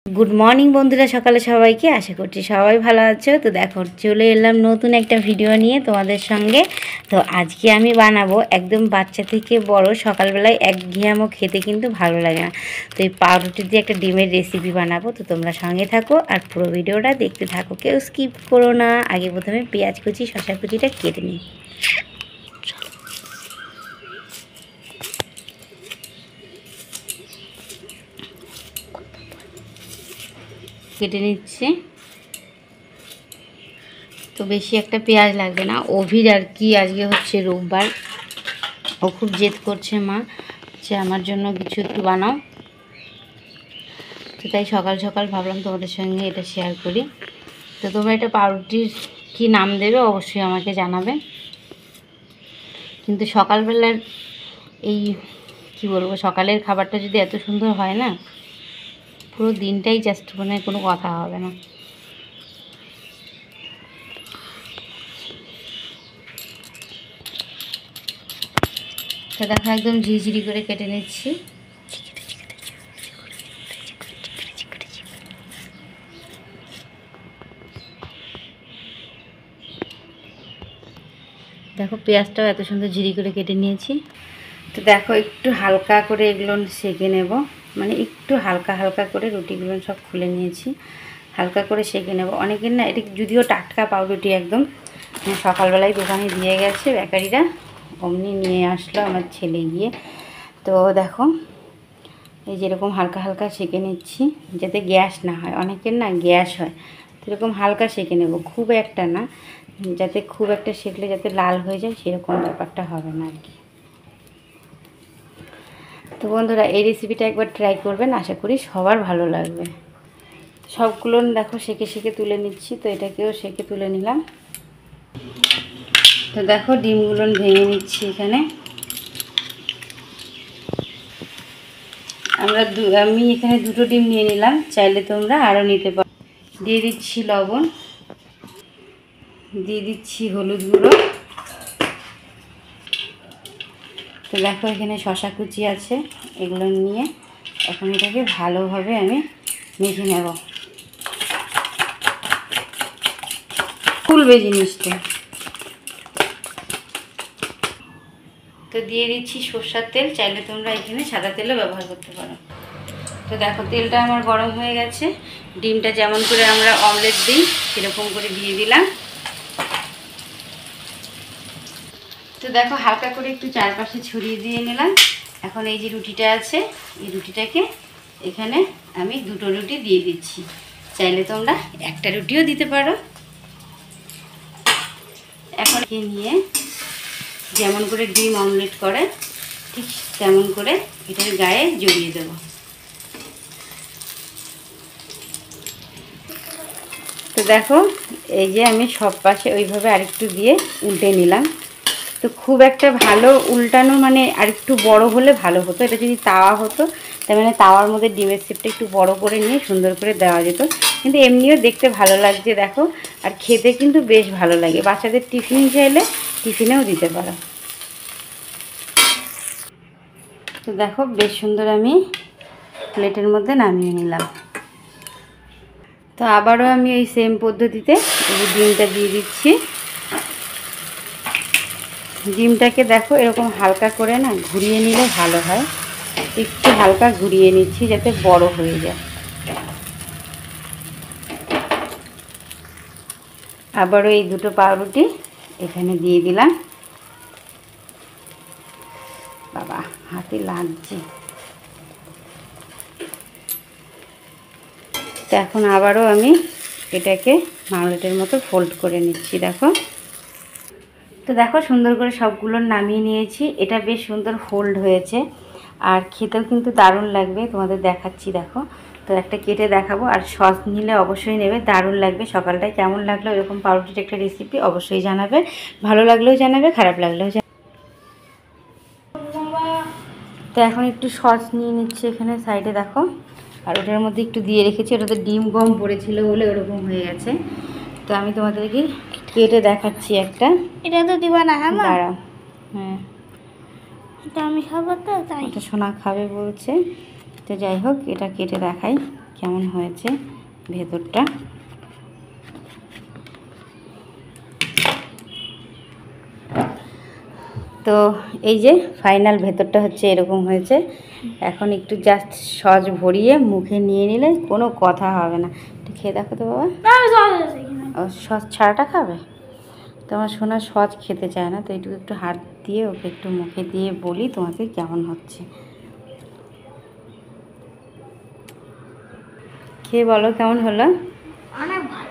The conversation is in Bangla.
गुड मर्निंग बंधुरा सकाले सबाइके आशा करছি সবাই ভালো আছো। তো দেখো চলে এলাম নতুন একটা ভিডিও নিয়ে তোমাদের সঙ্গে। তো আজকে আমি বানাবো একদম বাচ্চা থেকে বড় সকালবেলায় একঘেয়েমো খেতে কিন্তু ভালো লাগে না। তো এই পাউরুটি দিয়ে একটা ডিমের রেসিপি বানাবো। তো তোমরা সঙ্গে থাকো আর পুরো ভিডিওটা দেখতে থাকো, কেউ স্কিপ করো না। আগে প্রথমে পেঁয়াজ কুচি শসা কুচিটা কেটে নিই। কেটে নিচ্ছে। তো বেশি একটা পেঁয়াজ লাগবে না। অভির আর কি আজকে হচ্ছে রোববার, ও খুব জেদ করছে মা যে আমার জন্য কিছু একটু বানাও। তো তাই সকাল সকাল ভাবলাম তোমাদের সঙ্গে এটা শেয়ার করি। তো তোমরা এটা পাউরুটির কি নাম দেবে অবশ্যই আমাকে জানাবে। কিন্তু সকালবেলার এই কি বলবো, সকালের খাবারটা যদি এত সুন্দর হয় না, পুরো দিনটাই জাস্ট মানে কোনো কথা হবে না। তো দেখো একদম ঝিঝিরি করে কেটে নিচ্ছি। দেখো পেঁয়াজটাও এত সুন্দর ঝিরি করে কেটে নিয়েছি। তো দেখো একটু হালকা করে এগুলো সেঁকে নেব, মানে একটু হালকা হালকা করে রুটিগুলো সব খুলে নিয়েছি, হালকা করে সেঁকে নেব। অনেকের না এটা যদিও টাটকা পাউরুটি একদম সকালবেলায় দোকানে দিয়ে গেছে বেকারিরা, অমনি নিয়ে আসলো আমার ছেলে গিয়ে। তো দেখো এই যেরকম হালকা হালকা সেঁকে নিচ্ছি যাতে গ্যাস না হয়। অনেকের না গ্যাস হয়, তো এরকম হালকা সেঁকে নেব, খুব একটা না, যাতে খুব একটা সেঁকলে যাতে লাল হয়ে যায় সেরকম ব্যাপারটা হবে না আর কি। তো বন্ধুরা এই রেসিপিটা একবার ট্রাই করবেন, আশা করি সবার ভালো লাগবে। সবগুলো দেখো সেঁকে সেঁকে তুলে নিচ্ছি। তো এটাকেও সেঁকে তুলে নিলাম। তো দেখো ডিমগুলো ভেঙে নিচ্ছি এখানে। আমি এখানে দুটো ডিম নিয়ে নিলাম, চাইলে তোমরা আরও নিতে পারো। দিয়ে দিচ্ছি লবণ, দিয়ে দিচ্ছি হলুদ গুঁড়ো। তো দেখো এখানে শসা কুচি আছে, এগুলো নিয়ে এখন এটাকে ভালোভাবে আমি মেখে নেব। খুলবে জিনিসটা। তো দিয়ে দিচ্ছি সরষের তেল, চাইলে তোমরা এখানে সাদা তেলও ব্যবহার করতে পারো। তো দেখো তেলটা আমার গরম হয়ে গেছে। ডিমটা যেমন করে আমরা অমলেট দিই সেরকম করে দিয়ে দিলাম। তো দেখো হালকা করে একটু চারপাশে ছড়িয়ে দিয়ে নিলাম। এখন এই যে রুটিটা আছে, এই রুটিটাকে এখানে আমি দুটো রুটি দিয়ে দিচ্ছি, চাইলে তোমরা একটা রুটিও দিতে পারো। এখন নিয়ে যেমন করে ডিম অমলেট করে ঠিক তেমন করে এটার গায়ে জড়িয়ে দেব। তো দেখো এই যে আমি সব পাশে ওইভাবে আরেকটু দিয়ে উল্টে নিলাম। তো খুব একটা ভালো উল্টানো মানে আরেকটু বড় হলে ভালো হতো। এটা যদি তাওয়া হতো তার মানে তাওয়ার মধ্যে ডিমের শেপটা একটু বড় করে নিয়ে সুন্দর করে দেওয়া যেত, কিন্তু এমনিও দেখতে ভালো লাগছে দেখো, আর খেতে কিন্তু বেশ ভালো লাগে। বাচ্চাদের টিফিন চাইলে টিফিনেও দিতে পারো। তো দেখো বেশ সুন্দর আমি প্লেটের মধ্যে নামিয়ে নিলাম। তো আবারও আমি এই সেম পদ্ধতিতে এই ডিমটা দিয়ে দিচ্ছি। ডিমটাকে দেখো এরকম হালকা করে না ঘুরিয়ে নিলে ভালো হয়। একটু হালকা ঘুরিয়ে নিচ্ছি যাতে বড় হয়ে যায়। আবারও এই দুটো পাউরুটি এখানে দিয়ে দিলাম। বাবা হাতে লাগছে। তো এখন আবারও আমি এটাকে মামলেটের মতো ফোল্ড করে নিচ্ছি। দেখো তো দেখো সুন্দর করে সবগুলো নামিয়ে নিয়েছি। এটা বেশ সুন্দর ফোল্ড হয়েছে আর খেতেও কিন্তু দারুণ লাগবে, তোমাদের দেখাচ্ছি। দেখো তো একটা কেটে দেখাবো, আর সস নিলে অবশ্যই নেবে, দারুণ লাগবে। সকালটায় কেমন লাগলো এরকম পাউরুটির একটা রেসিপি অবশ্যই জানাবে, ভালো লাগলেও জানাবে, খারাপ লাগলেও জানাবে। তো এখন একটু সস নিয়ে নিচ্ছি এখানে সাইডে দেখো, আর ওটার মধ্যে একটু দিয়ে রেখেছি। ওটাতে ডিম কম পড়েছিল বলে ওরকম হয়ে গেছে। তো আমি তোমাদেরকে কেটে দেখাচ্ছি একটা। এটা তো দিবা না? হ্যাঁ দাঁড়াও, হ্যাঁ এটা আমি খাবো তো, তাই এটা সোনা খাবে বলছে। তো যাই হোক এটা কেটে দেখাই। কেমন হয়েছে ভেতরটা। তো এই যে ফাইনাল ভেতরটা হচ্ছে এরকম হয়েছে। এখন একটু জাস্ট সস ভরিয়ে মুখে নিয়ে নিলে কোনো কথা হবে না। একটু খেয়ে দেখো তো বাবা। ও সস ছাড়াটা খাবে? তোমার সোনা সস খেতে চায় না, তো এইটুকু একটু হাত দিয়ে ওকে একটু মুখে দিয়ে বলি তোমাকে কেমন হচ্ছে। খেয়ে বলো কেমন হলো। অনেক ভালো।